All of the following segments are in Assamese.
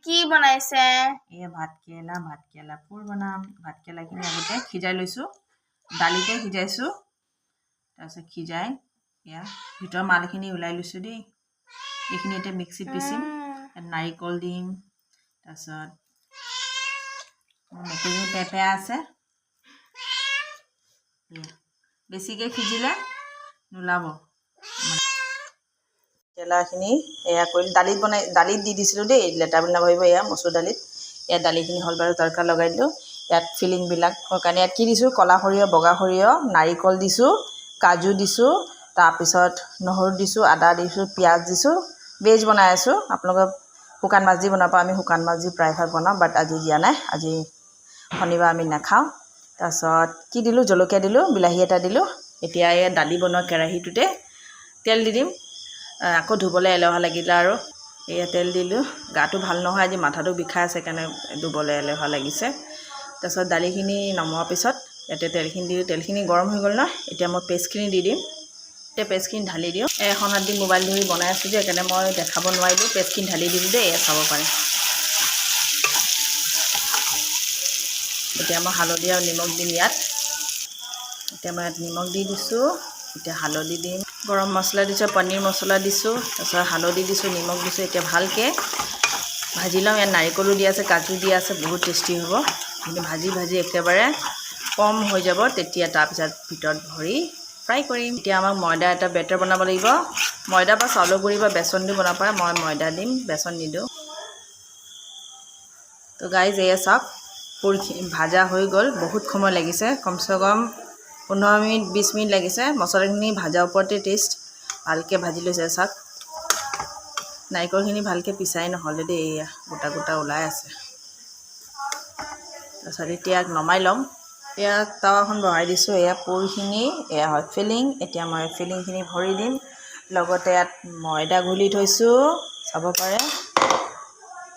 কি বনাইছে? এয়া ভাতকেৰেলা পোৰ বনাম। ভাতকেৰেলাখিনি আগতে সিজাই লৈছোঁ, দালিতে সিজাইছোঁ। তাৰপিছত সিজাই এয়া ভিতৰৰ মালখিনি ওলাই লৈছোঁ দেই। এইখিনি এতিয়া মিক্সিত পিচিম। ইয়াত নাৰিকল দিম। তাৰপিছত মেকুৰী পেপেয়া আছে। বেছিকৈ সিজিলে নোলাব। কেৰেলাখিনি এয়া কৰি দালিত দি দিছিলোঁ দেই, লেতেৰা বুলি নাভাবিব। এয়া মচুৰ দালিত ইয়াত দালিখিনি হ'ল বাৰু, তৰকা লগাই দিলোঁ। ইয়াত ফিলিংবিলাকৰ কাৰণে ইয়াত কি দিছোঁ, ক'লা সৰিয়হ, বগা সৰিয়হ, নাৰিকল দিছোঁ, কাজু দিছোঁ, তাৰপিছত নহৰু দিছোঁ, আদা দিছোঁ, পিঁয়াজ দিছোঁ। ভেজ বনাই আছোঁ। আপোনালোকে শুকান মাছ দি বনাব। আমি শুকান মাছ দি প্ৰায়ভাগ বনাওঁ, বাট আজি দিয়া নাই। আজি শনিবাৰ আমি নাখাওঁ। তাৰপিছত কি দিলোঁ, জলকীয়া দিলোঁ, বিলাহী এটা দিলোঁ। এতিয়া এই দালি বনোৱা কেৰাহীটোতে তেল দি দিম। আকৌ ধুবলৈ এলেহুৱা লাগিলে আৰু এয়া তেল দিলোঁ। গাটো ভাল নহয়, আজি মাথাটো বিষাই আছে, সেইকাৰণে ধুবলৈ এলেহুৱা লাগিছে। তাৰপিছত দালিখিনি নমোৱাৰ পিছত ইয়াতে তেলখিনি দিলোঁ। তেলখিনি গৰম হৈ গ'ল ন, এতিয়া মই পেষ্টখিনি দি দিম। এতিয়া পেষ্টখিনি ঢালি দিওঁ। এখন হাত দি মোবাইল ধৰি বনাই আছোঁ যে, সেইকাৰণে মই দেখাব নোৱাৰিলোঁ। পেষ্টখিনি ঢালি দিলোঁ দেই, এয়া চাব পাৰে। এতিয়া মই হালধি আৰু নিমখ দিম ইয়াত। এতিয়া মই ইয়াত নিমখ দি দিছোঁ। এতিয়া হালধি দিম, গৰম মছলা দিছোঁ, পনীৰ মছলা দিছোঁ, তাৰপিছত হালধি দিছোঁ, নিমখ দিছোঁ। এতিয়া ভালকৈ ভাজি লওঁ। ইয়াত নাৰিকলো দিয়া আছে, কাজু দিয়া আছে, বহুত টেষ্টি হ'ব। কিন্তু ভাজি একেবাৰে কম হৈ যাব, তেতিয়া তাৰপিছত ভিতৰত ভৰি ফ্ৰাই কৰিম। এতিয়া আমাক ময়দা এটা বেটাৰ বনাব লাগিব। ময়দা বা চাউলৰ গুড়ি বা বেচন দি বনাব পাৰে। মই ময়দা দিম, বেচন নিদিওঁ। তো গাইজ এয়া চাওক, পুৰখিনি ভাজা হৈ গ'ল। বহুত সময় লাগিছে, কমচে কম 15 মিনিট 20 মিনিট লাগিছে। মছলাখিনি ভাজাৰ ওপৰতে টেষ্ট। ভালকৈ ভাজি লৈছে চাওক। নাৰিকলখিনি ভালকৈ পিচাই নহ'লে দেই, এয়া গোটা গোটা ওলাই আছে। তাৰপিছত এতিয়া নমাই ল'ম। এয়া টাৱাখন বহাই দিছোঁ। এয়া পুৰখিনি, এয়া হয় ফিলিং। এতিয়া মই ফিলিংখিনি ভৰি দিম। লগতে ইয়াত ময়দা ঘুলি থৈছোঁ, চাব পাৰে।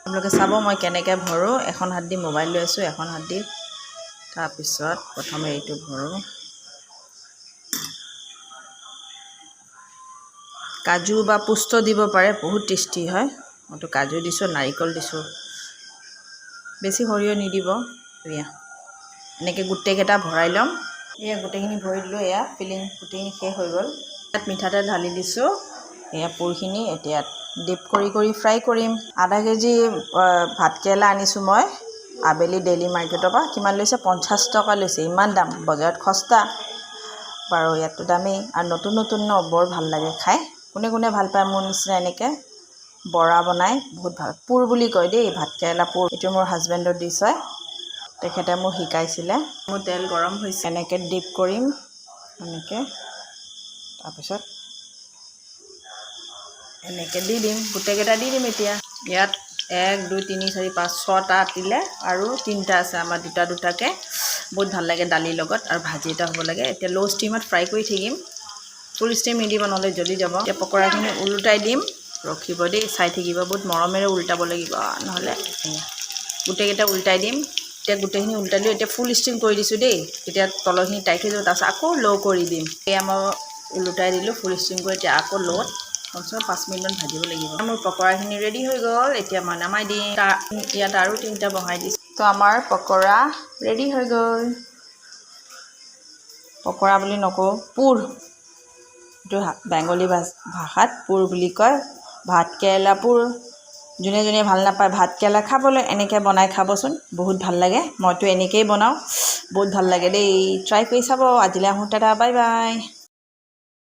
আপোনালোকে চাব মই কেনেকৈ ভৰোঁ। এখন হাত দি মোবাইল লৈ আছোঁ, এখন হাত দি তাৰপিছত প্ৰথমে এইটো ভৰোঁ। কাজু বা পুষ্ট দিব পাৰে, বহুত টেষ্টি হয়। মইতো কাজু দিছোঁ, নাৰিকল দিছোঁ। বেছি সৰিয়হ নিদিব। এয়া এনেকৈ গোটেইকেইটা ভৰাই ল'ম। এয়া গোটেইখিনি ভৰি দিলোঁ। এয়া ফিলিং গোটেইখিনি শেষ হৈ গ'ল। ইয়াত মিঠাতেল ঢালি দিছোঁ। এয়া পুৰখিনি এতিয়া ডিপ কৰি ফ্ৰাই কৰিম। আধা কেজি ভাতকেৰেলা আনিছোঁ মই আবেলি ডেইলি মাৰ্কেটৰ পৰা। কিমান লৈছে, 50 টকা লৈছে। ইমান দাম, বজাৰত সস্তা বাৰু, ইয়াততো দামেই। আৰু নতুন ন, বৰ ভাল লাগে খাই। কোনে কোনে ভাল পায় মোৰ নিচিনা এনেকৈ বৰা বনাই, বহুত ভাল। পুৰ বুলি কয় দেই, ভাতকেৰেলা পুৰ। এইটো মোৰ হাজবেণ্ডৰ ডিছ হয়, তেখেতে মোক শিকাইছিলে। মোৰ তেল গৰম হৈছে, এনেকৈ ডিপ কৰিম, এনেকৈ। তাৰপিছত এনেকৈ দি দিম, গোটেইকেইটা দি দিম। এতিয়া ইয়াত 1 2 3 4 5 6টা আতিলে আৰু 3টা আছে আমাৰ, দুটাকৈ। বহুত ভাল লাগে দালিৰ লগত, আৰু ভাজি এটা হ'ব লাগে। এতিয়া ল' ষ্টিমত ফ্ৰাই কৰি থাকিম। ফুল ষ্টিম নিদিব, নহ'লে জ্বলি যাব। এতিয়া পকৰাখিনি ওলোটাই দিম। ৰখিব দেই, চাই থাকিব। বহুত মৰমেৰে উল্টাব লাগিব, নহ'লে গোটেইকেইটা উল্টাই দিম। এতিয়া গোটেইখিনি উল্টাই দিওঁ। এতিয়া ফুল ষ্টিম কৰি দিছোঁ দেই, তেতিয়া তলৰখিনি টাইট হৈ যাব। তাৰপিছত আকৌ ল' কৰি দিম। এয়া মই ওলোটাই দিলোঁ ফুল ষ্টিম কৰি। এতিয়া আকৌ ল'ত কমচে কম 5 মিনিটমান ভাজিব লাগিব। মোৰ পকৰাখিনি ৰেডি হৈ গ'ল। এতিয়া মই নমাই দিম। ইয়াত আৰু 3টা বহাই দিছোঁ। তো আমাৰ পকৰা ৰেডি হৈ গ'ল। পকৰা বুলি নকওঁ, পুৰ। এইটো বেংগলী ভাষাত পুৰ বুলি কয়। ভাতকেৰেলা পুৰ। যোনে ভাল নাপায় ভাতকেৰেলা খাবলৈ, এনেকৈ বনাই খাবচোন, বহুত ভাল লাগে। মইতো এনেকৈয়ে বনাওঁ, বহুত ভাল লাগে দেই। ট্ৰাই কৰি চাব। আজিলৈ আহোঁ, টাটা, বাই বাই।